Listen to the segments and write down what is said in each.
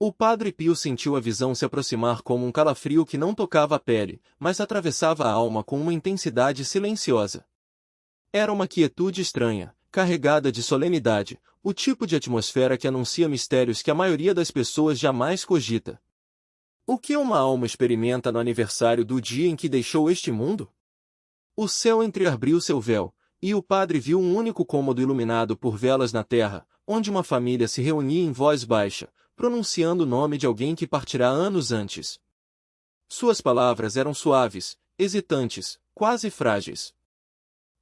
O Padre Pio sentiu a visão se aproximar como um calafrio que não tocava a pele, mas atravessava a alma com uma intensidade silenciosa. Era uma quietude estranha, carregada de solenidade, o tipo de atmosfera que anuncia mistérios que a maioria das pessoas jamais cogita. O que uma alma experimenta no aniversário do dia em que deixou este mundo? O céu entreabriu seu véu, e o padre viu um único cômodo iluminado por velas na terra, onde uma família se reunia em voz baixa, pronunciando o nome de alguém que partirá anos antes. Suas palavras eram suaves, hesitantes, quase frágeis.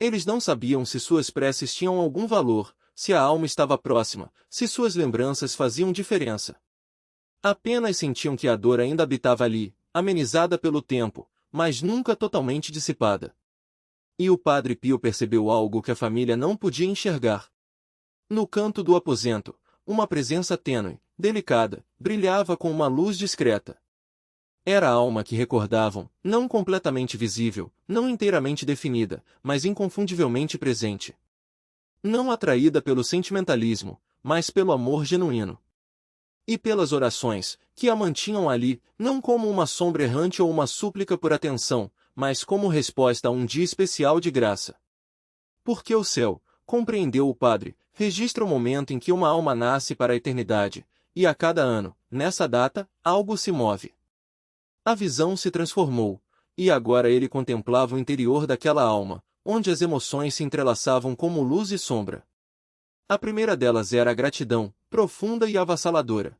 Eles não sabiam se suas preces tinham algum valor, se a alma estava próxima, se suas lembranças faziam diferença. Apenas sentiam que a dor ainda habitava ali, amenizada pelo tempo, mas nunca totalmente dissipada. E o Padre Pio percebeu algo que a família não podia enxergar. No canto do aposento, uma presença tênue, delicada, brilhava com uma luz discreta. Era a alma que recordavam, não completamente visível, não inteiramente definida, mas inconfundivelmente presente. Não atraída pelo sentimentalismo, mas pelo amor genuíno. E pelas orações, que a mantinham ali, não como uma sombra errante ou uma súplica por atenção, mas como resposta a um dia especial de graça. Porque o céu, compreendeu o padre, registra o momento em que uma alma nasce para a eternidade, e a cada ano, nessa data, algo se move. A visão se transformou, e agora ele contemplava o interior daquela alma, onde as emoções se entrelaçavam como luz e sombra. A primeira delas era a gratidão, profunda e avassaladora.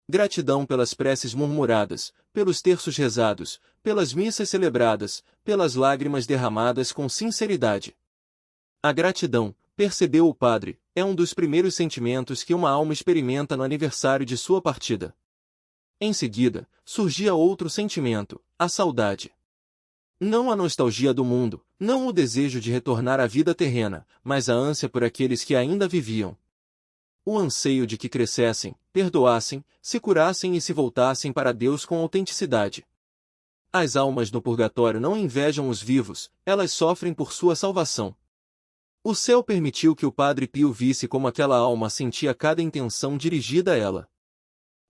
Gratidão pelas preces murmuradas, pelos terços rezados, pelas missas celebradas, pelas lágrimas derramadas com sinceridade. A gratidão, percebeu o padre, é um dos primeiros sentimentos que uma alma experimenta no aniversário de sua partida. Em seguida, surgia outro sentimento, a saudade. Não a nostalgia do mundo, não o desejo de retornar à vida terrena, mas a ânsia por aqueles que ainda viviam. O anseio de que crescessem, perdoassem, se curassem e se voltassem para Deus com autenticidade. As almas no purgatório não invejam os vivos, elas sofrem por sua salvação. O céu permitiu que o Padre Pio visse como aquela alma sentia cada intenção dirigida a ela.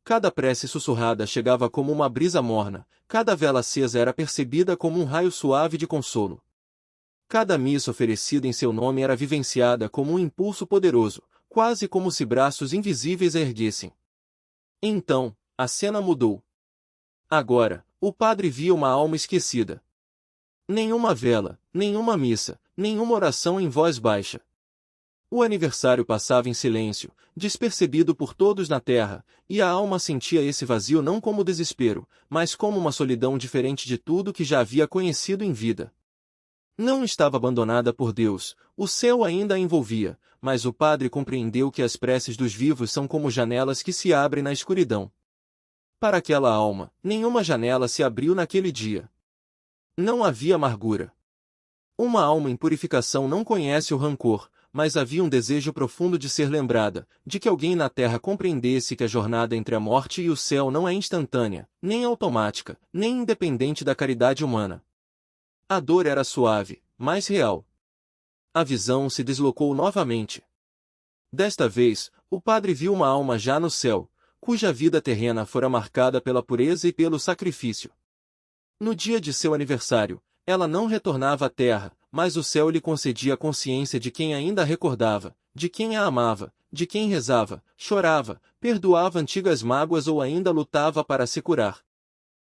Cada prece sussurrada chegava como uma brisa morna, cada vela acesa era percebida como um raio suave de consolo. Cada missa oferecida em seu nome era vivenciada como um impulso poderoso, quase como se braços invisíveis a erguessem. Então, a cena mudou. Agora, o padre via uma alma esquecida. Nenhuma vela, nenhuma missa, nenhuma oração em voz baixa. O aniversário passava em silêncio, despercebido por todos na terra, e a alma sentia esse vazio não como desespero, mas como uma solidão diferente de tudo que já havia conhecido em vida. Não estava abandonada por Deus, o céu ainda a envolvia, mas o padre compreendeu que as preces dos vivos são como janelas que se abrem na escuridão. Para aquela alma, nenhuma janela se abriu naquele dia. Não havia amargura. Uma alma em purificação não conhece o rancor, mas havia um desejo profundo de ser lembrada, de que alguém na terra compreendesse que a jornada entre a morte e o céu não é instantânea, nem automática, nem independente da caridade humana. A dor era suave, mas real. A visão se deslocou novamente. Desta vez, o padre viu uma alma já no céu, cuja vida terrena fora marcada pela pureza e pelo sacrifício. No dia de seu aniversário, ela não retornava à terra, mas o céu lhe concedia a consciência de quem ainda a recordava, de quem a amava, de quem rezava, chorava, perdoava antigas mágoas ou ainda lutava para se curar.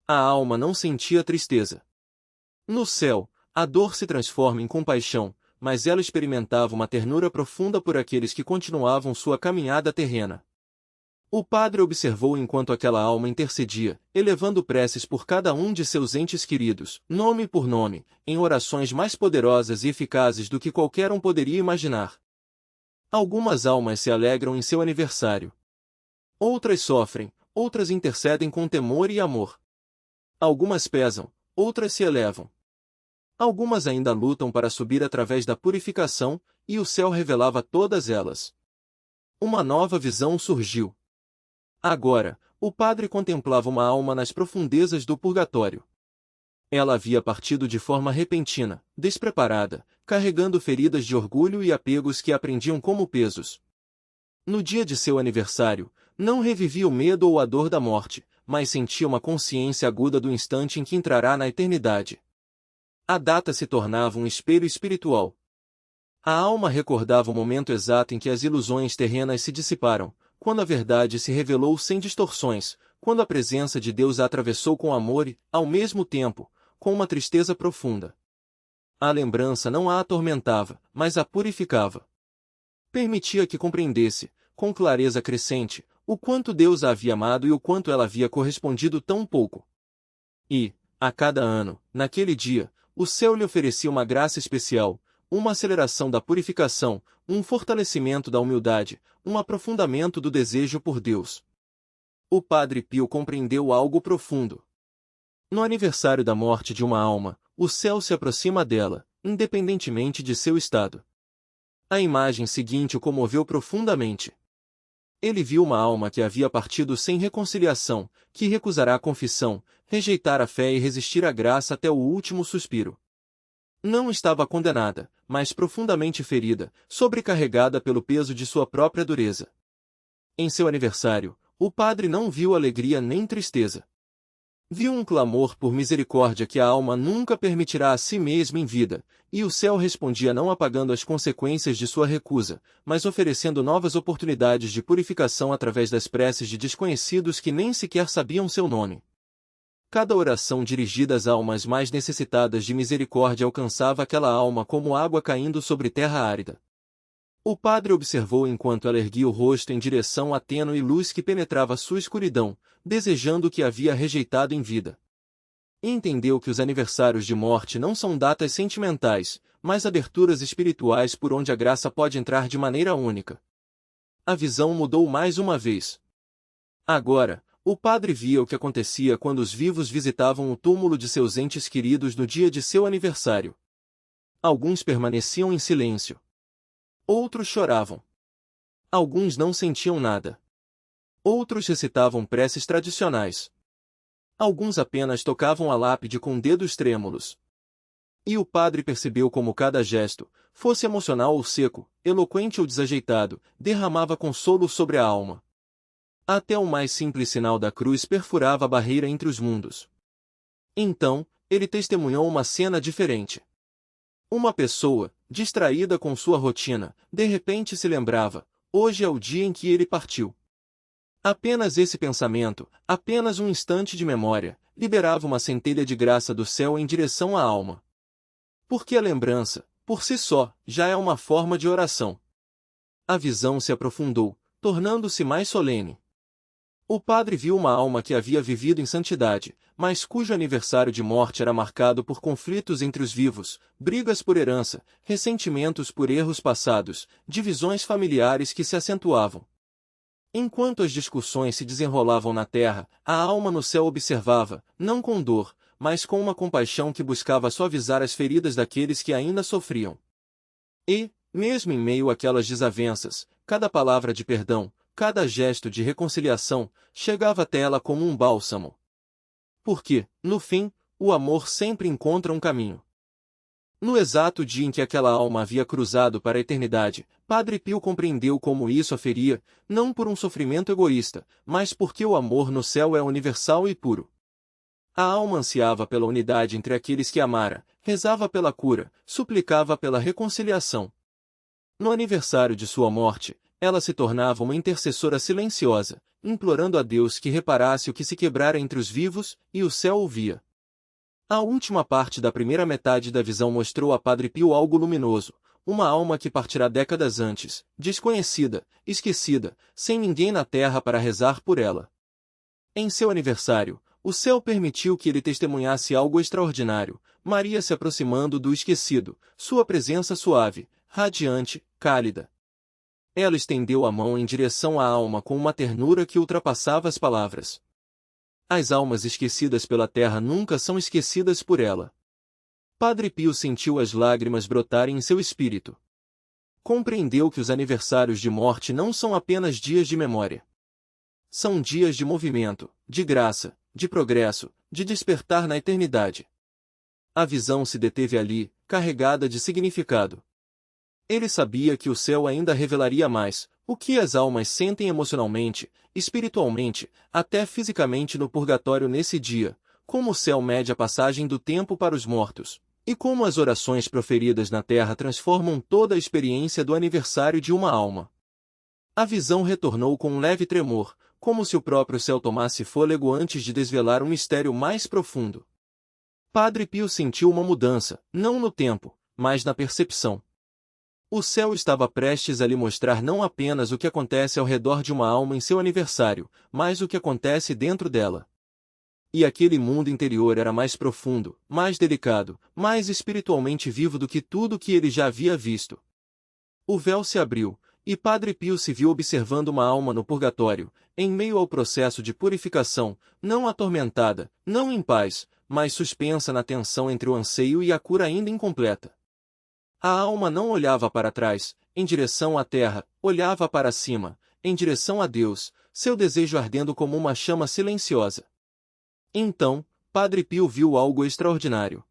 A alma não sentia tristeza. No céu, a dor se transforma em compaixão, mas ela experimentava uma ternura profunda por aqueles que continuavam sua caminhada terrena. O padre observou enquanto aquela alma intercedia, elevando preces por cada um de seus entes queridos, nome por nome, em orações mais poderosas e eficazes do que qualquer um poderia imaginar. Algumas almas se alegram em seu aniversário. Outras sofrem, outras intercedem com temor e amor. Algumas pesam, outras se elevam. Algumas ainda lutam para subir através da purificação, e o céu revelava todas elas. Uma nova visão surgiu. Agora, o padre contemplava uma alma nas profundezas do purgatório. Ela havia partido de forma repentina, despreparada, carregando feridas de orgulho e apegos que a prendiam como pesos. No dia de seu aniversário, Não revivia o medo ou a dor da morte, mas sentia uma consciência aguda do instante em que entrará na eternidade. A data se tornava um espelho espiritual. A alma recordava o momento exato em que as ilusões terrenas se dissiparam, quando a verdade se revelou sem distorções, quando a presença de Deus a atravessou com amor e, ao mesmo tempo, com uma tristeza profunda. A lembrança não a atormentava, mas a purificava. Permitia que compreendesse, com clareza crescente, o quanto Deus a havia amado e o quanto ela havia correspondido tão pouco. E, a cada ano, naquele dia, o céu lhe oferecia uma graça especial, uma aceleração da purificação, um fortalecimento da humildade, um aprofundamento do desejo por Deus. O Padre Pio compreendeu algo profundo. No aniversário da morte de uma alma, o céu se aproxima dela, independentemente de seu estado. A imagem seguinte o comoveu profundamente. Ele viu uma alma que havia partido sem reconciliação, que recusará a confissão, rejeitar a fé e resistir à graça até o último suspiro. Não estava condenada, mas profundamente ferida, sobrecarregada pelo peso de sua própria dureza. Em seu aniversário, o padre não viu alegria nem tristeza. Viu um clamor por misericórdia que a alma nunca permitirá a si mesma em vida, e o céu respondia não apagando as consequências de sua recusa, mas oferecendo novas oportunidades de purificação através das preces de desconhecidos que nem sequer sabiam seu nome. Cada oração dirigida às almas mais necessitadas de misericórdia alcançava aquela alma como água caindo sobre terra árida. O padre observou enquanto ela erguia o rosto em direção à tênue luz que penetrava sua escuridão, desejando o que havia rejeitado em vida. E entendeu que os aniversários de morte não são datas sentimentais, mas aberturas espirituais por onde a graça pode entrar de maneira única. A visão mudou mais uma vez. Agora, o padre via o que acontecia quando os vivos visitavam o túmulo de seus entes queridos no dia de seu aniversário. Alguns permaneciam em silêncio. Outros choravam. Alguns não sentiam nada. Outros recitavam preces tradicionais. Alguns apenas tocavam a lápide com dedos trêmulos. E o padre percebeu como cada gesto, fosse emocional ou seco, eloquente ou desajeitado, derramava consolo sobre a alma. Até o mais simples sinal da cruz perfurava a barreira entre os mundos. Então, ele testemunhou uma cena diferente. Uma pessoa, distraída com sua rotina, de repente se lembrava, hoje é o dia em que ele partiu. Apenas esse pensamento, apenas um instante de memória, liberava uma centelha de graça do céu em direção à alma. Porque a lembrança, por si só, já é uma forma de oração. A visão se aprofundou, tornando-se mais solene. O padre viu uma alma que havia vivido em santidade, mas cujo aniversário de morte era marcado por conflitos entre os vivos, brigas por herança, ressentimentos por erros passados, divisões familiares que se acentuavam. Enquanto as discussões se desenrolavam na terra, a alma no céu observava, não com dor, mas com uma compaixão que buscava suavizar as feridas daqueles que ainda sofriam. E, mesmo em meio àquelas desavenças, cada palavra de perdão, cada gesto de reconciliação, chegava até ela como um bálsamo. Porque, no fim, o amor sempre encontra um caminho. No exato dia em que aquela alma havia cruzado para a eternidade, Padre Pio compreendeu como isso a feria, não por um sofrimento egoísta, mas porque o amor no céu é universal e puro. A alma ansiava pela unidade entre aqueles que amara, rezava pela cura, suplicava pela reconciliação. No aniversário de sua morte, ela se tornava uma intercessora silenciosa, implorando a Deus que reparasse o que se quebrara entre os vivos, e o céu ouvia. A última parte da primeira metade da visão mostrou a Padre Pio algo luminoso, uma alma que partirá décadas antes, desconhecida, esquecida, sem ninguém na terra para rezar por ela. Em seu aniversário, o céu permitiu que ele testemunhasse algo extraordinário, Maria se aproximando do esquecido, sua presença suave, radiante, cálida. Ela estendeu a mão em direção à alma com uma ternura que ultrapassava as palavras. As almas esquecidas pela terra nunca são esquecidas por ela. Padre Pio sentiu as lágrimas brotarem em seu espírito. Compreendeu que os aniversários de morte não são apenas dias de memória. São dias de movimento, de graça, de progresso, de despertar na eternidade. A visão se deteve ali, carregada de significado. Ele sabia que o céu ainda revelaria mais, o que as almas sentem emocionalmente, espiritualmente, até fisicamente no purgatório nesse dia, como o céu mede a passagem do tempo para os mortos, e como as orações proferidas na terra transformam toda a experiência do aniversário de uma alma. A visão retornou com um leve tremor, como se o próprio céu tomasse fôlego antes de desvelar um mistério mais profundo. Padre Pio sentiu uma mudança, não no tempo, mas na percepção. O céu estava prestes a lhe mostrar não apenas o que acontece ao redor de uma alma em seu aniversário, mas o que acontece dentro dela. E aquele mundo interior era mais profundo, mais delicado, mais espiritualmente vivo do que tudo que ele já havia visto. O véu se abriu, e Padre Pio se viu observando uma alma no purgatório, em meio ao processo de purificação, não atormentada, não em paz, mas suspensa na tensão entre o anseio e a cura ainda incompleta. A alma não olhava para trás, em direção à terra, olhava para cima, em direção a Deus, seu desejo ardendo como uma chama silenciosa. Então, Padre Pio viu algo extraordinário.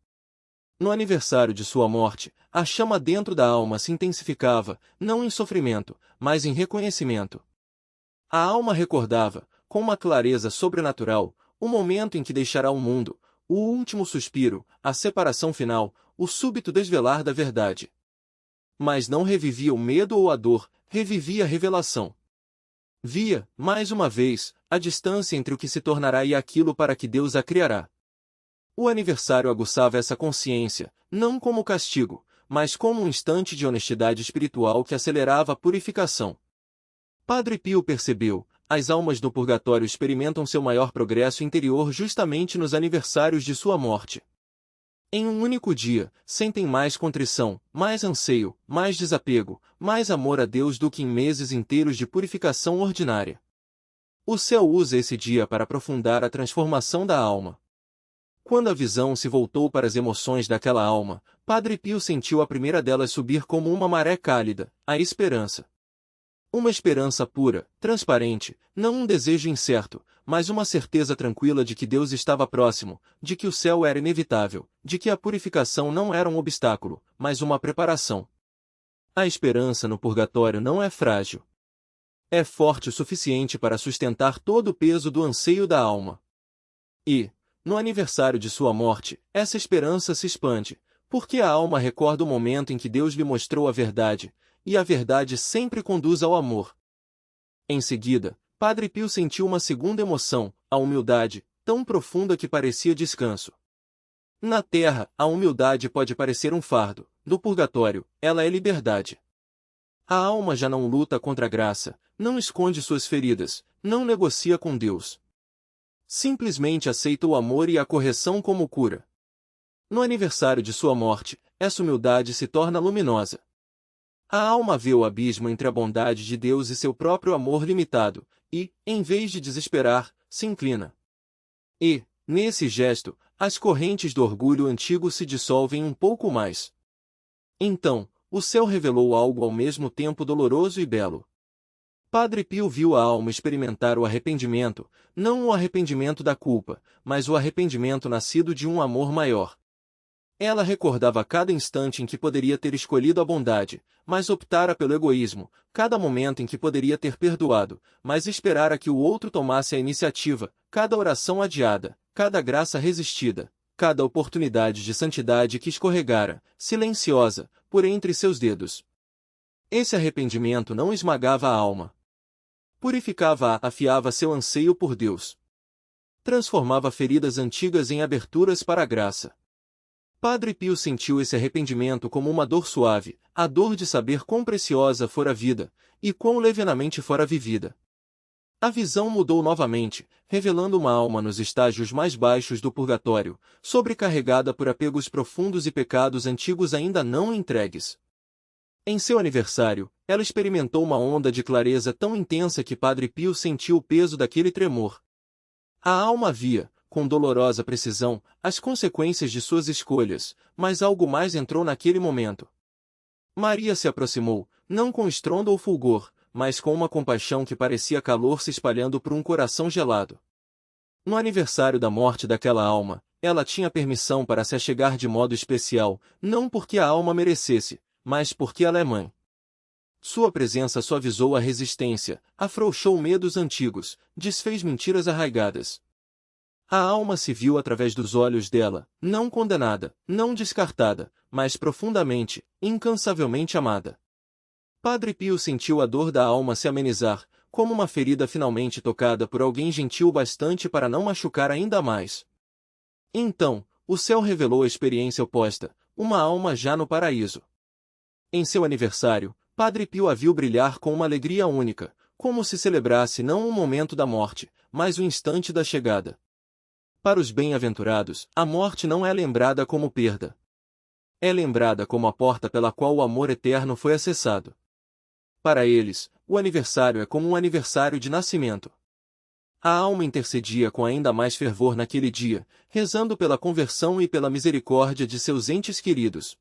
No aniversário de sua morte, a chama dentro da alma se intensificava, não em sofrimento, mas em reconhecimento. A alma recordava, com uma clareza sobrenatural, o momento em que deixará o mundo, o último suspiro, a separação final, o súbito desvelar da verdade. Mas não revivia o medo ou a dor, revivia a revelação. Via, mais uma vez, a distância entre o que se tornará e aquilo para que Deus a criará. O aniversário aguçava essa consciência, não como castigo, mas como um instante de honestidade espiritual que acelerava a purificação. Padre Pio percebeu, as almas do purgatório experimentam seu maior progresso interior justamente nos aniversários de sua morte. Em um único dia, sentem mais contrição, mais anseio, mais desapego, mais amor a Deus do que em meses inteiros de purificação ordinária. O céu usa esse dia para aprofundar a transformação da alma. Quando a visão se voltou para as emoções daquela alma, Padre Pio sentiu a primeira delas subir como uma maré cálida, a esperança. Uma esperança pura, transparente, não um desejo incerto, mas uma certeza tranquila de que Deus estava próximo, de que o céu era inevitável, de que a purificação não era um obstáculo, mas uma preparação. A esperança no purgatório não é frágil. É forte o suficiente para sustentar todo o peso do anseio da alma. E, no aniversário de sua morte, essa esperança se expande, porque a alma recorda o momento em que Deus lhe mostrou a verdade, e a verdade sempre conduz ao amor. Em seguida, Padre Pio sentiu uma segunda emoção, a humildade, tão profunda que parecia descanso. Na terra, a humildade pode parecer um fardo, no purgatório, ela é liberdade. A alma já não luta contra a graça, não esconde suas feridas, não negocia com Deus. Simplesmente aceita o amor e a correção como cura. No aniversário de sua morte, essa humildade se torna luminosa. A alma vê o abismo entre a bondade de Deus e seu próprio amor limitado, e, em vez de desesperar, se inclina. E, nesse gesto, as correntes do orgulho antigo se dissolvem um pouco mais. Então, o céu revelou algo ao mesmo tempo doloroso e belo. Padre Pio viu a alma experimentar o arrependimento, não o arrependimento da culpa, mas o arrependimento nascido de um amor maior. Ela recordava cada instante em que poderia ter escolhido a bondade, mas optara pelo egoísmo, cada momento em que poderia ter perdoado, mas esperara que o outro tomasse a iniciativa, cada oração adiada, cada graça resistida, cada oportunidade de santidade que escorregara, silenciosa, por entre seus dedos. Esse arrependimento não esmagava a alma. Purificava-a, afiava seu anseio por Deus. Transformava feridas antigas em aberturas para a graça. Padre Pio sentiu esse arrependimento como uma dor suave, a dor de saber quão preciosa fora a vida, e quão levianamente fora vivida. A visão mudou novamente, revelando uma alma nos estágios mais baixos do purgatório, sobrecarregada por apegos profundos e pecados antigos ainda não entregues. Em seu aniversário, ela experimentou uma onda de clareza tão intensa que Padre Pio sentiu o peso daquele tremor. A alma via, com dolorosa precisão, as consequências de suas escolhas, mas algo mais entrou naquele momento. Maria se aproximou, não com estrondo ou fulgor, mas com uma compaixão que parecia calor se espalhando por um coração gelado. No aniversário da morte daquela alma, ela tinha permissão para se achegar de modo especial, não porque a alma merecesse, mas porque ela é mãe. Sua presença suavizou a resistência, afrouxou medos antigos, desfez mentiras arraigadas. A alma se viu através dos olhos dela, não condenada, não descartada, mas profundamente, incansavelmente amada. Padre Pio sentiu a dor da alma se amenizar, como uma ferida finalmente tocada por alguém gentil bastante para não machucar ainda mais. Então, o céu revelou a experiência oposta, uma alma já no paraíso. Em seu aniversário, Padre Pio a viu brilhar com uma alegria única, como se celebrasse não o momento da morte, mas o instante da chegada. Para os bem-aventurados, a morte não é lembrada como perda. É lembrada como a porta pela qual o amor eterno foi acessado. Para eles, o aniversário é como um aniversário de nascimento. A alma intercedia com ainda mais fervor naquele dia, rezando pela conversão e pela misericórdia de seus entes queridos.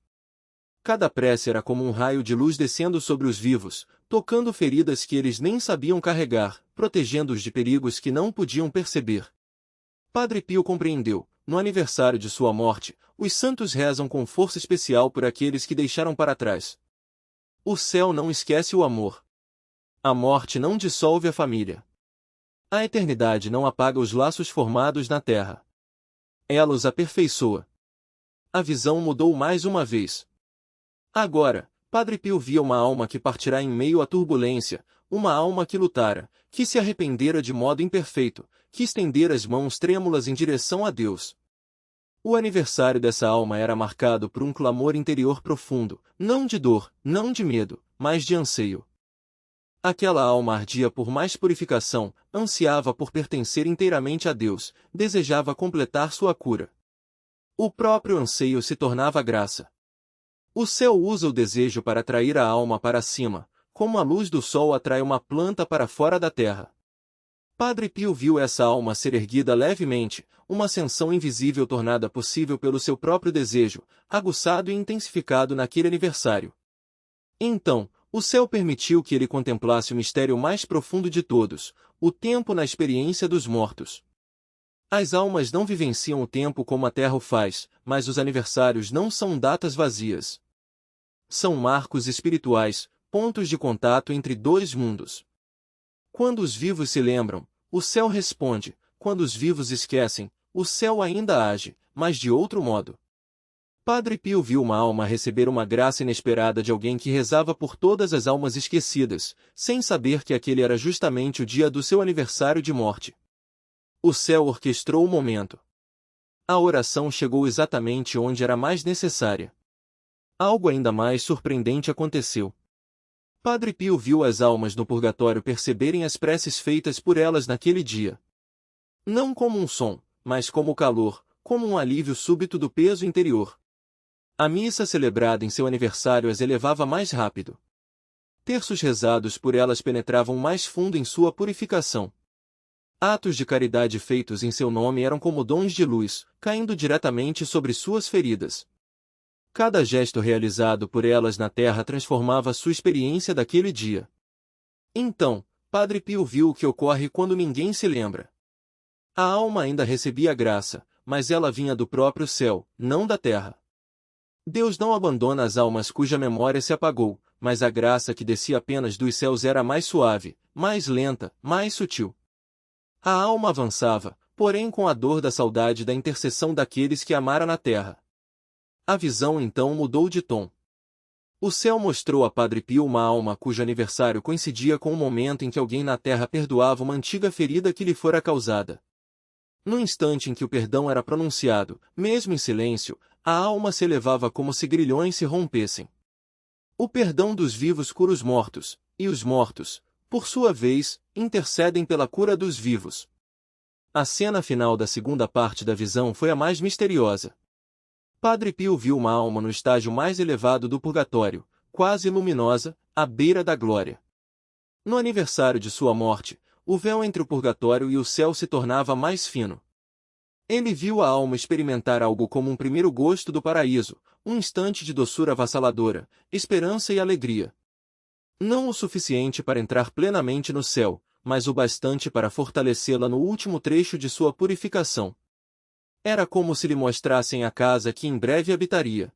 Cada prece era como um raio de luz descendo sobre os vivos, tocando feridas que eles nem sabiam carregar, protegendo-os de perigos que não podiam perceber. Padre Pio compreendeu, no aniversário de sua morte, os santos rezam com força especial por aqueles que deixaram para trás. O céu não esquece o amor. A morte não dissolve a família. A eternidade não apaga os laços formados na terra. Ela os aperfeiçoa. A visão mudou mais uma vez. Agora, Padre Pio via uma alma que partirá em meio à turbulência, uma alma que lutara, que se arrependera de modo imperfeito, que estendera as mãos trêmulas em direção a Deus. O aniversário dessa alma era marcado por um clamor interior profundo, não de dor, não de medo, mas de anseio. Aquela alma ardia por mais purificação, ansiava por pertencer inteiramente a Deus, desejava completar sua cura. O próprio anseio se tornava graça. O céu usa o desejo para atrair a alma para cima, como a luz do sol atrai uma planta para fora da terra. Padre Pio viu essa alma ser erguida levemente, uma ascensão invisível tornada possível pelo seu próprio desejo, aguçado e intensificado naquele aniversário. Então, o céu permitiu que ele contemplasse o mistério mais profundo de todos, o tempo na experiência dos mortos. As almas não vivenciam o tempo como a terra o faz, mas os aniversários não são datas vazias. São marcos espirituais, pontos de contato entre dois mundos. Quando os vivos se lembram, o céu responde, quando os vivos esquecem, o céu ainda age, mas de outro modo. Padre Pio viu uma alma receber uma graça inesperada de alguém que rezava por todas as almas esquecidas, sem saber que aquele era justamente o dia do seu aniversário de morte. O céu orquestrou o momento. A oração chegou exatamente onde era mais necessária. Algo ainda mais surpreendente aconteceu. Padre Pio viu as almas no purgatório perceberem as preces feitas por elas naquele dia. Não como um som, mas como calor, como um alívio súbito do peso interior. A missa celebrada em seu aniversário as elevava mais rápido. Terços rezados por elas penetravam mais fundo em sua purificação. Atos de caridade feitos em seu nome eram como dons de luz, caindo diretamente sobre suas feridas. Cada gesto realizado por elas na terra transformava sua experiência daquele dia. Então, Padre Pio viu o que ocorre quando ninguém se lembra. A alma ainda recebia graça, mas ela vinha do próprio céu, não da terra. Deus não abandona as almas cuja memória se apagou, mas a graça que descia apenas dos céus era mais suave, mais lenta, mais sutil. A alma avançava, porém com a dor da saudade da intercessão daqueles que amara na terra. A visão então mudou de tom. O céu mostrou a Padre Pio uma alma cujo aniversário coincidia com o momento em que alguém na terra perdoava uma antiga ferida que lhe fora causada. No instante em que o perdão era pronunciado, mesmo em silêncio, a alma se elevava como se grilhões se rompessem. O perdão dos vivos cura os mortos, e os mortos, por sua vez, intercedem pela cura dos vivos. A cena final da segunda parte da visão foi a mais misteriosa. Padre Pio viu uma alma no estágio mais elevado do purgatório, quase luminosa, à beira da glória. No aniversário de sua morte, o véu entre o purgatório e o céu se tornava mais fino. Ele viu a alma experimentar algo como um primeiro gosto do paraíso, um instante de doçura avassaladora, esperança e alegria. Não o suficiente para entrar plenamente no céu, mas o bastante para fortalecê-la no último trecho de sua purificação. Era como se lhe mostrassem a casa que em breve habitaria.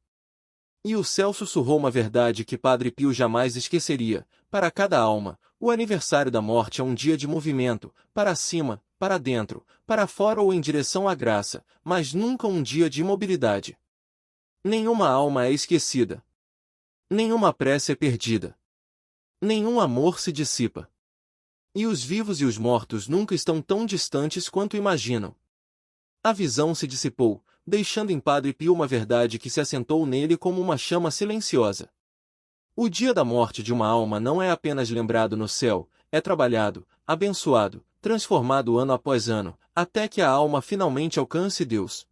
E o céu sussurrou uma verdade que Padre Pio jamais esqueceria: para cada alma, o aniversário da morte é um dia de movimento, para cima, para dentro, para fora ou em direção à graça, mas nunca um dia de imobilidade. Nenhuma alma é esquecida. Nenhuma prece é perdida. Nenhum amor se dissipa. E os vivos e os mortos nunca estão tão distantes quanto imaginam. A visão se dissipou, deixando em Padre Pio uma verdade que se assentou nele como uma chama silenciosa. O dia da morte de uma alma não é apenas lembrado no céu, é trabalhado, abençoado, transformado ano após ano, até que a alma finalmente alcance Deus.